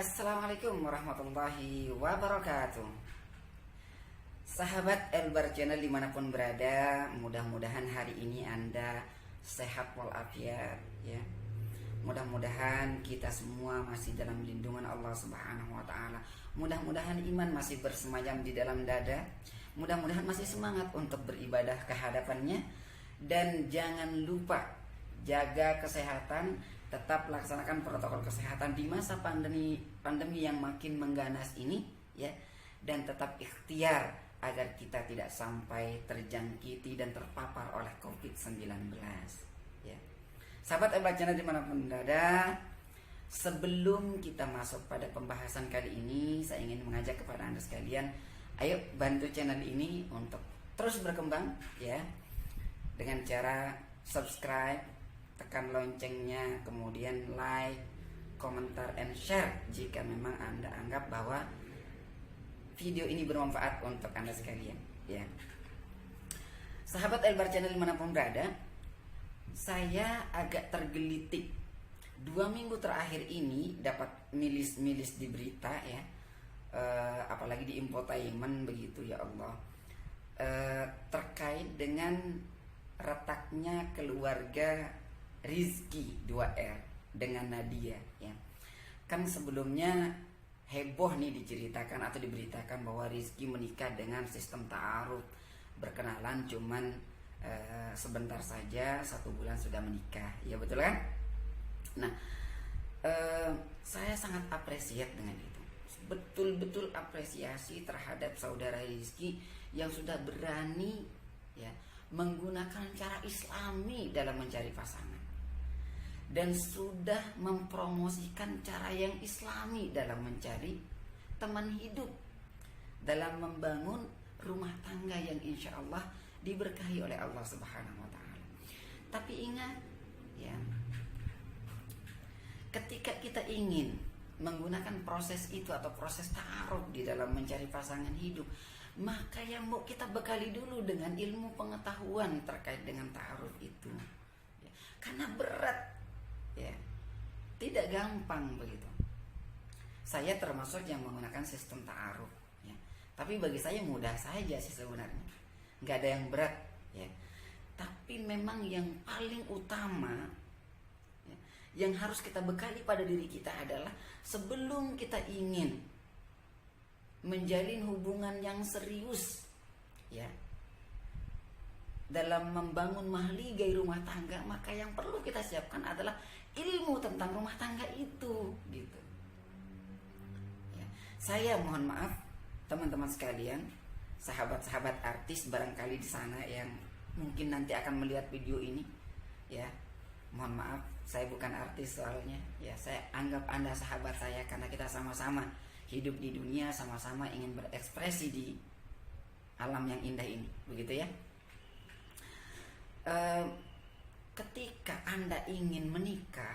Assalamualaikum warahmatullahi wabarakatuh. Sahabat Elbar Channel dimanapun berada, mudah-mudahan hari ini Anda sehat walafiat ya. Mudah-mudahan kita semua masih dalam lindungan Allah Subhanahu wa taala. Mudah-mudahan iman masih bersemayam di dalam dada. Mudah-mudahan masih semangat untuk beribadah ke hadapannya. Dan jangan lupa jaga kesehatan, tetap laksanakan protokol kesehatan di masa pandemi yang makin mengganas ini ya, dan tetap ikhtiar agar kita tidak sampai terjangkiti dan terpapar oleh COVID-19 ya. Sahabat Elbar Channel dimanapun berada, sebelum kita masuk pada pembahasan kali ini, saya ingin mengajak kepada Anda sekalian, ayo bantu channel ini untuk terus berkembang ya, dengan cara subscribe, tekan loncengnya, kemudian like, komentar, and share jika memang Anda anggap bahwa video ini bermanfaat untuk Anda sekalian ya. Sahabat Elbar Channel dimanapun berada, saya agak tergelitik 2 minggu terakhir ini dapat milis-milis di berita ya, apalagi di infotainment begitu ya Allah, terkait dengan retaknya keluarga Rizky 2R dengan Nadia ya. Kan sebelumnya heboh nih diceritakan atau diberitakan bahwa Rizky menikah dengan sistem ta'aruf, berkenalan cuman sebentar saja, 1 bulan sudah menikah ya, betul kan? Nah, saya sangat apresiat dengan itu, betul-betul apresiasi terhadap saudara Rizky yang sudah berani ya menggunakan cara islami dalam mencari pasangan, dan sudah mempromosikan cara yang islami dalam mencari teman hidup, dalam membangun rumah tangga yang insya Allah diberkahi oleh Allah Subhanahu wa ta'ala. Tapi ingat ya, ketika kita ingin menggunakan proses itu atau proses ta'aruf di dalam mencari pasangan hidup, maka yang mau kita bekali dulu dengan ilmu pengetahuan terkait dengan ta'aruf itu ya. Karena berat ya, tidak gampang begitu. Saya termasuk yang menggunakan sistem ta'aruf ya, tapi bagi saya mudah saja sih sebenarnya, nggak ada yang berat ya. Tapi memang yang paling utama ya, yang harus kita bekali pada diri kita adalah sebelum kita ingin menjalin hubungan yang serius ya, dalam membangun mahligai rumah tangga, maka yang perlu kita siapkan adalah ilmu tentang rumah tangga itu gitu ya. Saya mohon maaf teman-teman sekalian, sahabat-sahabat artis barangkali di sana yang mungkin nanti akan melihat video ini ya, mohon maaf saya bukan artis soalnya ya. Saya anggap Anda sahabat saya karena kita sama-sama hidup di dunia, sama-sama ingin berekspresi di alam yang indah ini, begitu ya. Ketika Anda ingin menikah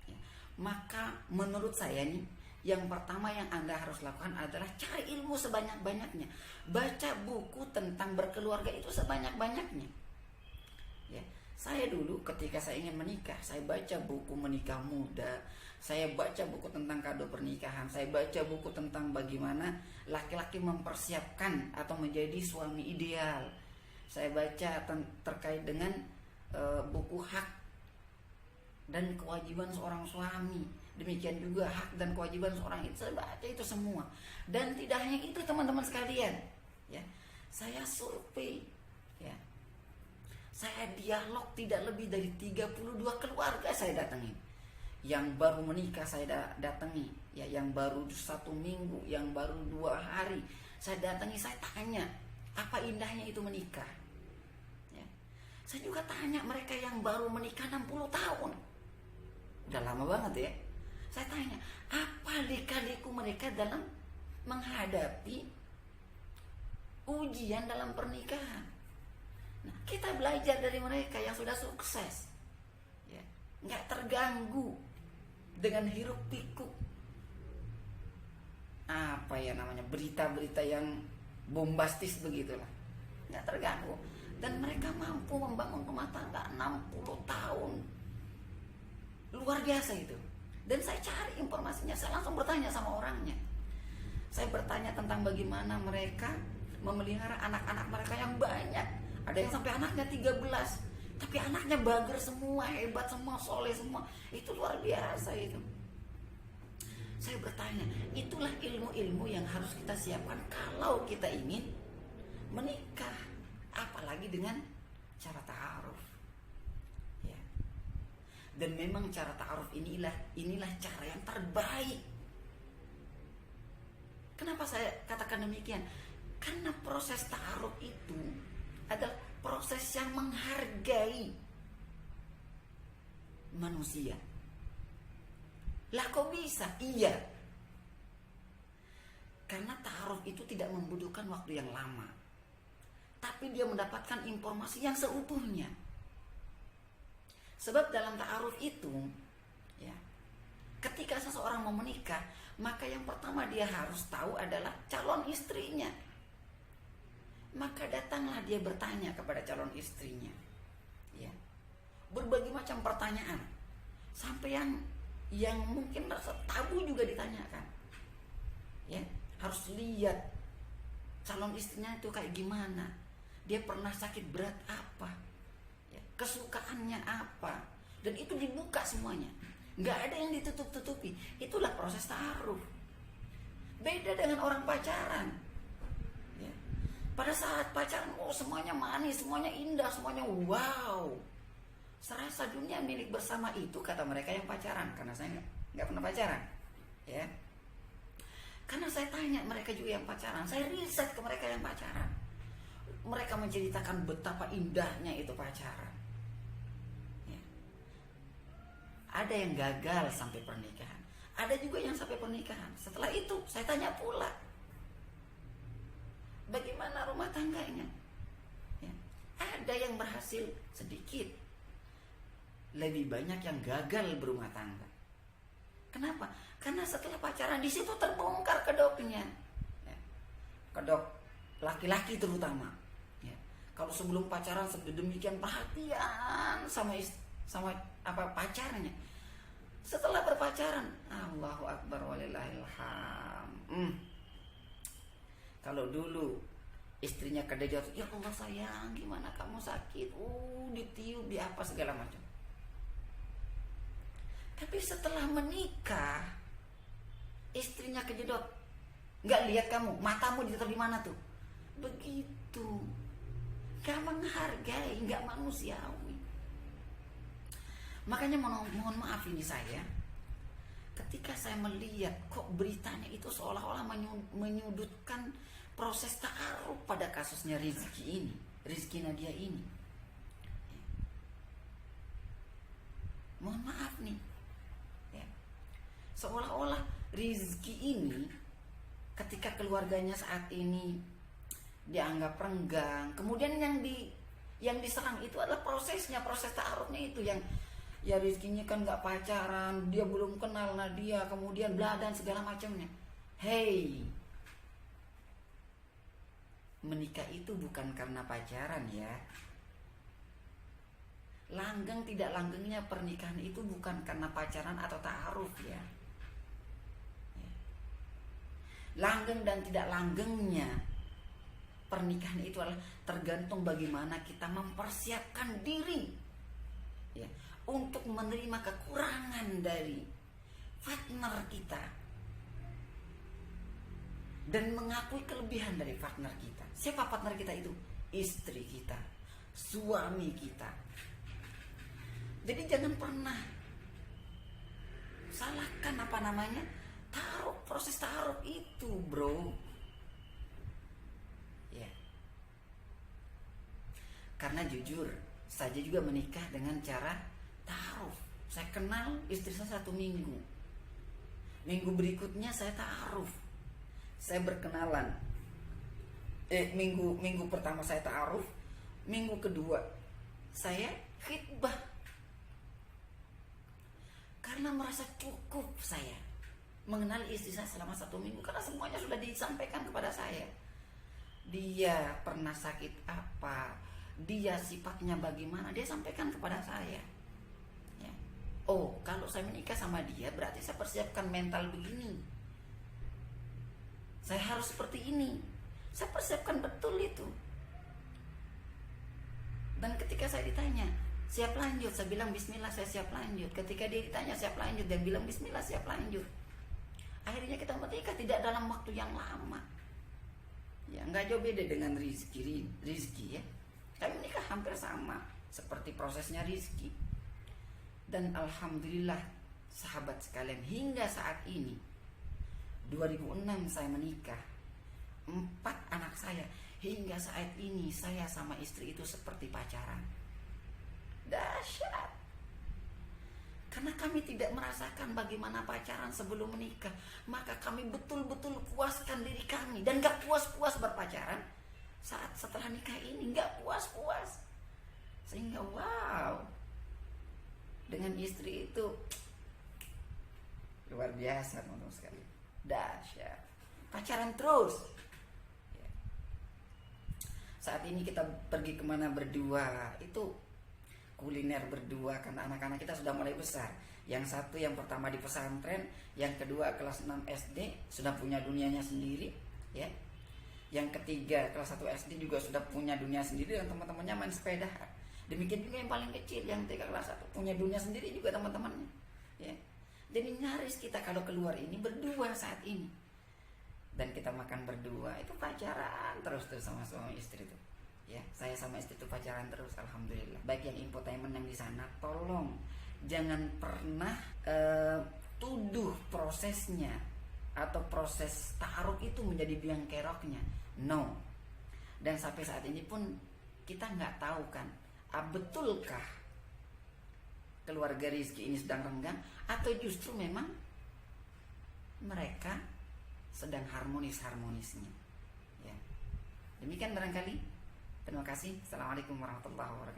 ya, maka menurut saya nih, yang pertama yang Anda harus lakukan adalah cari ilmu sebanyak-banyaknya, baca buku tentang berkeluarga itu sebanyak-banyaknya ya. Saya dulu ketika saya ingin menikah, saya baca buku menikah muda, saya baca buku tentang kado pernikahan, saya baca buku tentang bagaimana laki-laki mempersiapkan atau menjadi suami ideal. Saya baca terkait dengan buku hak dan kewajiban seorang suami, demikian juga hak dan kewajiban seorang itu. Saya baca itu semua, dan tidak hanya itu teman-teman sekalian ya, saya survei ya, saya dialog tidak lebih dari 32 keluarga saya datangi. Yang baru menikah saya datangi ya, yang baru 1 minggu, yang baru 2 hari saya datangi. Saya tanya apa indahnya itu menikah ya. Saya juga tanya mereka yang baru menikah 60 tahun, udah lama banget ya. Saya tanya apa lika-liku mereka dalam menghadapi ujian dalam pernikahan. Nah, kita belajar dari mereka yang sudah sukses ya, nggak terganggu dengan hiruk pikuk apa ya namanya, berita-berita yang bombastis begitulah, nggak terganggu, dan mereka mampu membangun rumah tangga 60 tahun, luar biasa itu. Dan saya cari informasinya, saya langsung bertanya sama orangnya. Saya bertanya tentang bagaimana mereka memelihara anak-anak mereka yang banyak. Ada yang sampai anaknya 13, tapi anaknya bager semua, hebat semua, soleh semua. Itu luar biasa itu. Saya bertanya, itulah ilmu-ilmu yang harus kita siapkan kalau kita ingin menikah, apalagi dengan cara ta'aruf. Ya. Dan memang cara ta'aruf inilah cara yang terbaik. Kenapa saya katakan demikian? Karena proses ta'aruf itu adalah proses yang menghargai manusia. Lah kok bisa? Iya. Karena ta'aruf itu tidak membutuhkan waktu yang lama, tapi dia mendapatkan informasi yang seutuhnya. Sebab dalam ta'aruf itu, ya, ketika seseorang mau menikah, maka yang pertama dia harus tahu adalah calon istrinya. Maka datanglah dia bertanya kepada calon istrinya, ya, berbagai macam pertanyaan, sampai yang mungkin rasa tabu juga ditanyakan. Ya, harus lihat calon istrinya itu kayak gimana, dia pernah sakit berat apa, ya, kesukaannya apa, dan itu dibuka semuanya, nggak ada yang ditutup-tutupi. Itulah proses ta'aruf. Beda dengan orang pacaran. Ya. Pada saat pacaran, semuanya manis, semuanya indah, semuanya wow, serasa dunia milik bersama. Itu kata mereka yang pacaran, karena saya nggak pernah pacaran, ya. Karena saya tanya mereka juga yang pacaran, saya riset ke mereka yang pacaran. Mereka menceritakan betapa indahnya itu pacaran. Ya. Ada yang gagal sampai pernikahan, ada juga yang sampai pernikahan. Setelah itu saya tanya pula, bagaimana rumah tangganya? Ya. Ada yang berhasil sedikit, lebih banyak yang gagal berumah tangga. Kenapa? Karena setelah pacaran di situ terbongkar kedoknya. Ya. Kedok laki-laki terutama. Ya. Kalau sebelum pacaran sedemikian perhatian sama pacarnya, setelah berpacaran, Allahu Akbar walillahilham. Kalau dulu istrinya kedejot, ya Allah sayang, gimana kamu sakit? Ditiup, di apa segala macam. Tapi setelah menikah, istrinya kejedot, nggak lihat kamu, matamu ditaruh di mana tuh? Begitu, nggak menghargai, nggak manusiawi. Makanya mohon maaf ini saya, ketika saya melihat kok beritanya itu seolah-olah menyudutkan proses ta'aruf pada kasusnya Rizky Nadia ini. Mohon maaf nih, ya. Seolah-olah Rizky ini ketika keluarganya saat ini dianggap renggang, kemudian yang diserang itu adalah proses ta'arufnya itu, yang ya Rizky-nya kan nggak pacaran, dia belum kenal Nadia, kemudian bla dan segala macamnya. Hey, menikah itu bukan karena pacaran ya. Langgeng tidak langgengnya pernikahan itu bukan karena pacaran atau ta'aruf ya. Langgeng dan tidak langgengnya pernikahan itu adalah tergantung bagaimana kita mempersiapkan diri, ya, untuk menerima kekurangan dari partner kita dan mengakui kelebihan dari partner kita. Siapa partner kita itu? Istri kita, suami kita. Jadi jangan pernah salahkan proses ta'aruf itu, bro. Ya. Karena jujur, saya juga menikah dengan cara ta'aruf. Saya kenal istri saya 1 minggu. Minggu berikutnya saya ta'aruf. Saya berkenalan. Minggu pertama saya ta'aruf, minggu kedua saya khitbah. Karena merasa cukup saya mengenal istri saya selama 1 minggu, karena semuanya sudah disampaikan kepada saya. Dia pernah sakit apa, dia sifatnya bagaimana, dia sampaikan kepada saya. Ya. Oh, kalau saya menikah sama dia berarti saya persiapkan mental begini, saya harus seperti ini. Saya persiapkan betul itu. Dan ketika saya ditanya, siap lanjut, saya bilang bismillah, saya siap lanjut. Ketika dia ditanya siap lanjut, dia bilang bismillah, siap lanjut. Akhirnya kita menikah tidak dalam waktu yang lama. Ya, nggak jauh beda dengan Rizky ya. Kami menikah hampir sama seperti prosesnya Rizky. Dan alhamdulillah sahabat sekalian, hingga saat ini 2006 saya menikah, 4 anak saya. Hingga saat ini saya sama istri itu seperti pacaran. Dahsyat. Karena kami tidak merasakan bagaimana pacaran sebelum menikah, maka kami betul-betul puaskan diri kami. Dan gak puas-puas berpacaran saat setelah nikah ini, gak puas-puas. Sehingga wow, dengan istri itu luar biasa menurut sekali. Dahsyat. Pacaran terus. Saat ini kita pergi kemana berdua, itu kuliner berdua, karena anak-anak kita sudah mulai besar. Yang satu yang pertama di pesantren, yang kedua kelas 6 SD sudah punya dunianya sendiri, ya. Yang ketiga kelas 1 SD juga sudah punya dunia sendiri dan teman-temannya main sepeda. Demikian juga yang paling kecil yang TK kelas 1 punya dunia sendiri juga teman-temannya, ya. Jadi nyaris kita kalau keluar ini berdua saat ini. Dan kita makan berdua, itu pacaran terus tuh sama suami istri tuh. Ya, saya sama istri itu pacaran terus, alhamdulillah. Baik yang infotainment yang di sana, tolong jangan pernah tuduh prosesnya atau proses ta'aruf itu menjadi biang keroknya. No. Dan sampai saat ini pun kita nggak tahu kan, betulkah keluarga Rizky ini sedang renggang atau justru memang mereka sedang harmonis-harmonisnya. Ya. Demikian barangkali. Terima kasih. Assalamualaikum warahmatullahi wabarakatuh.